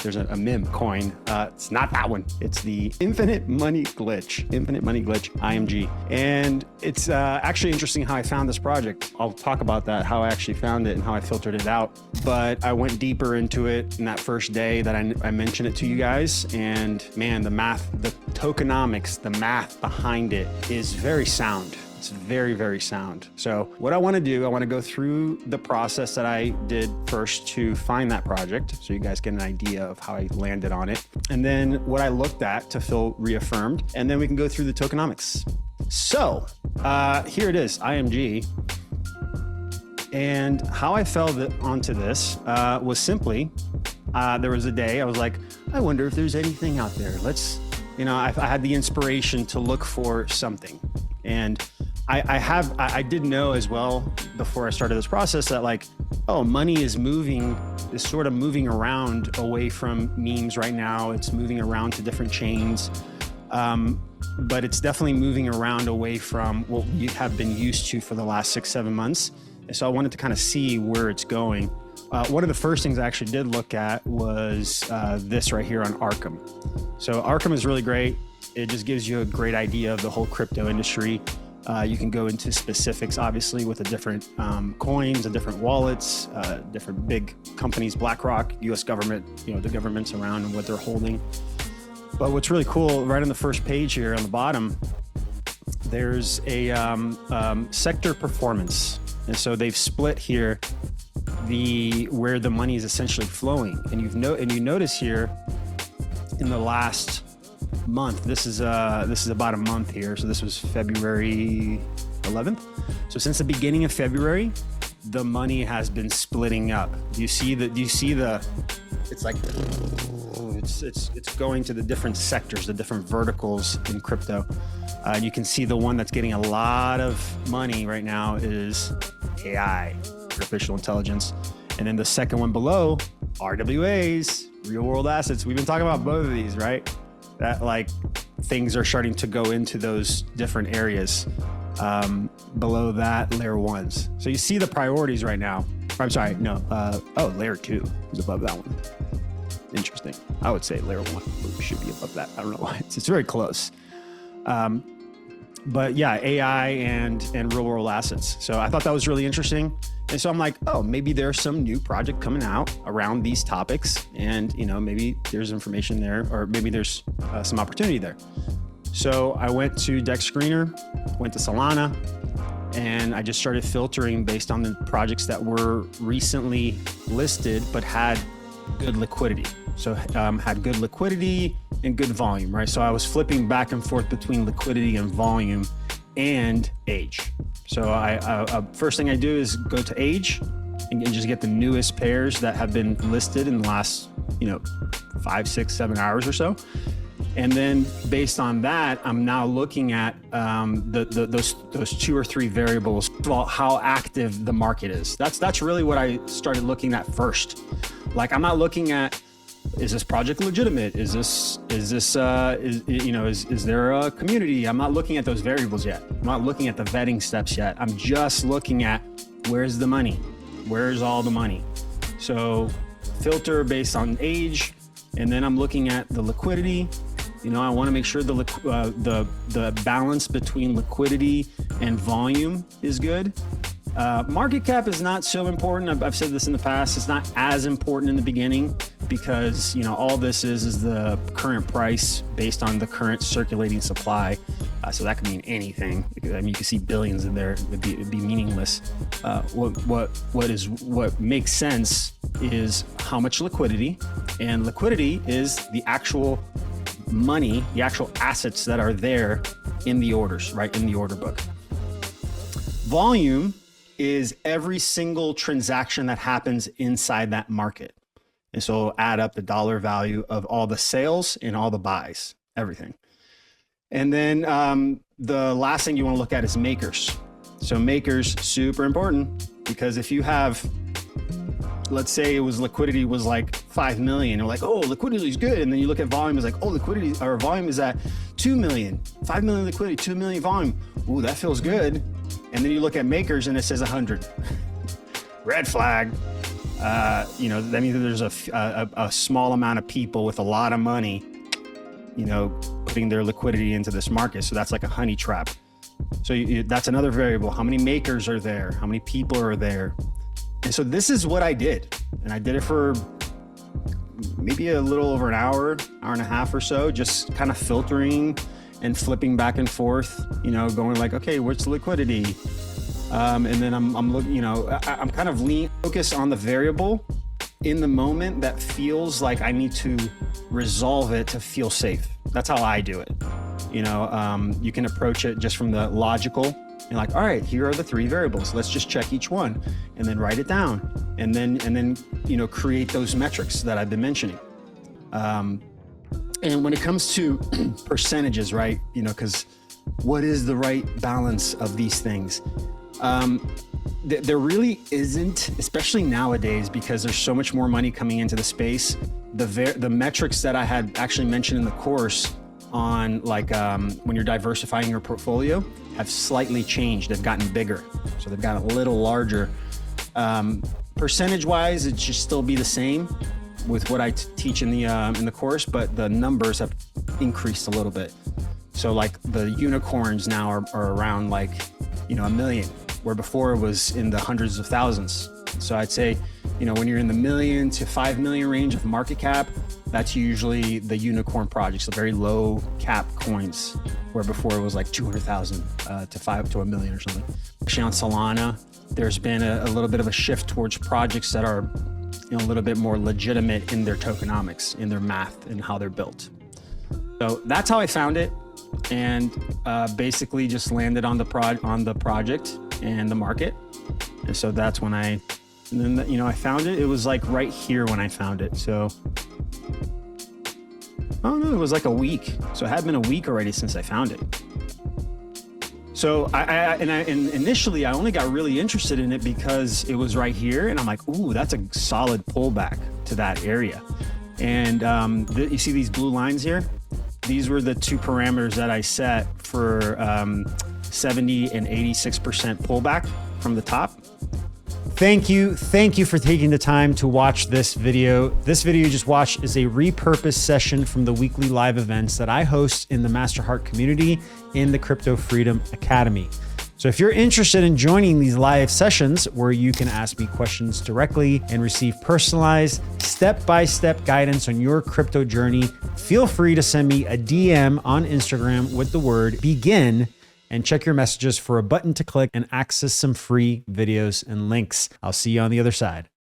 there's a meme coin. It's not that one. It's the Infinite Money Glitch, IMG. And it's actually interesting how I found this project. I'll talk about that, how I actually found it and how I filtered it out. But I went deeper into it in that first day that I mentioned it to you guys. And man, the math, the tokenomics, the math behind it is very sound. It's very, very sound. So what I want to do, I want to go through the process that I did first to find that project, so you guys get an idea of how I landed on it, and then what I looked at to feel reaffirmed, and then we can go through the tokenomics. So here it is, IMG. And how I fell onto this was simply, there was a day I was like, I wonder if there's anything out there. I had the inspiration to look for something. And I did know as well before I started this process that money is sort of moving around away from memes right now. It's moving around to different chains, but it's definitely moving around away from what we have been used to for the last 6-7 months. And so I wanted to kind of see where it's going. One of the first things I actually did look at was this right here on Arkham. So Arkham is really great. It just gives you a great idea of the whole crypto industry. You can go into specifics, obviously, with the different coins, the different wallets, different big companies, BlackRock, US government, the governments around and what they're holding. But what's really cool, right on the first page here on the bottom, there's a sector performance. And so they've split here where the money is essentially flowing. And you notice here in the last month, this is about a month here. So this was February 11th. So since the beginning of February, the money has been splitting up. It's going to the different sectors, the different verticals in crypto. You can see the one that's getting a lot of money right now is AI, artificial intelligence. And then the second one below, RWAs, real world assets. We've been talking about both of these, right? That things are starting to go into those different areas. Below that, layer ones. So you see the priorities right now. I'm sorry, no. Layer 2 is above that one. Interesting. I would say layer 1 should be above that. I don't know why. It's very close. But yeah, AI and real world assets. So I thought that was really interesting. And so I'm like, maybe there's some new project coming out around these topics, and maybe there's information there, or maybe there's some opportunity there. So I went to Dex Screener, went to Solana, and I just started filtering based on the projects that were recently listed but had good liquidity. So had good liquidity and good volume, right? So I was flipping back and forth between liquidity and volume and age. So first thing I do is go to age and just get the newest pairs that have been listed in the last 5, 6, 7 hours or so. And then based on that, I'm now looking at those 2 or 3 variables. First of all, how active the market is. That's really what I started looking at first. I'm not looking at, is this project legitimate? Is there a community? I'm not looking at those variables yet. I'm not looking at the vetting steps yet. I'm just looking at, where's the money? Where's all the money? So filter based on age, and then I'm looking at the liquidity. I want to make sure the balance between liquidity and volume is good. Market cap is not so important. I've said this in the past. It's not as important in the beginning because all this is the current price based on the current circulating supply. So that could mean anything. You can see billions in there. It'd be meaningless. What makes sense is how much liquidity, and liquidity is the actual money, the actual assets that are there in the orders, right, in the order book. Volume is every single transaction that happens inside that market. And so add up the dollar value of all the sales and all the buys, everything. And then the last thing you want to look at is makers. So makers, super important, because if you have, let's say liquidity was like 5 million, you're like, oh, liquidity is good. And then you look at volume, it's like, oh, liquidity or volume is at 2 million, 5 million liquidity, 2 million volume. Ooh, that feels good. And then you look at makers and it says 100. Red flag. you know, that means that there's a small amount of people with a lot of money, you know, putting their liquidity into this market. So that's like a honey trap. So that's another variable. How many makers are there? How many people are there? And so this is what I did. And I did it for maybe a little over an hour and a half or so, just kind of filtering and flipping back and forth, you know, going like, okay, what's the liquidity? And then I'm looking, you know, I'm kind of focused on the variable in the moment that feels like I need to resolve it to feel safe. That's how I do it. You know, you can approach it just from the logical. You're like, all right, here are the 3 variables. Let's just check each one and then write it down. And then, you know, create those metrics that I've been mentioning. And when it comes to percentages, right? You know, because what is the right balance of these things? There really isn't, especially nowadays, because there's so much more money coming into the space. The metrics that I had actually mentioned in the course on like when you're diversifying your portfolio have slightly changed. They've gotten bigger, so they've gotten a little larger. Percentage-wise, it should still be the same with what I teach in the course, but the numbers have increased a little bit. So like the unicorns now are around like, you know, 1 million, where before it was in the hundreds of thousands. So I'd say, you know, when you're in the 1 million to 5 million range of market cap, that's usually the unicorn projects, the very low cap coins, where before it was like 200,000 to 1 million or something. Actually on Solana, there's been a little bit of a shift towards projects that are, you know, a little bit more legitimate in their tokenomics, in their math and how they're built. So that's how I found it, and basically just landed on the project and the market. And so that's when I found it. It was like right here when I found it. So, oh no, it was like a week. So it had been a week already since I found it. So initially I only got really interested in it because it was right here, and I'm like, ooh, that's a solid pullback to that area. And you see these blue lines here? These were the 2 parameters that I set for 70 and 86% pullback from the top. Thank you for taking the time to watch this video. This video you just watched is a repurposed session from the weekly live events that I host in the Master Heart community in the Crypto Freedom Academy. So if you're interested in joining these live sessions where you can ask me questions directly and receive personalized step-by-step guidance on your crypto journey, feel free to send me a DM on Instagram with the word begin, and check your messages for a button to click and access some free videos and links. I'll see you on the other side.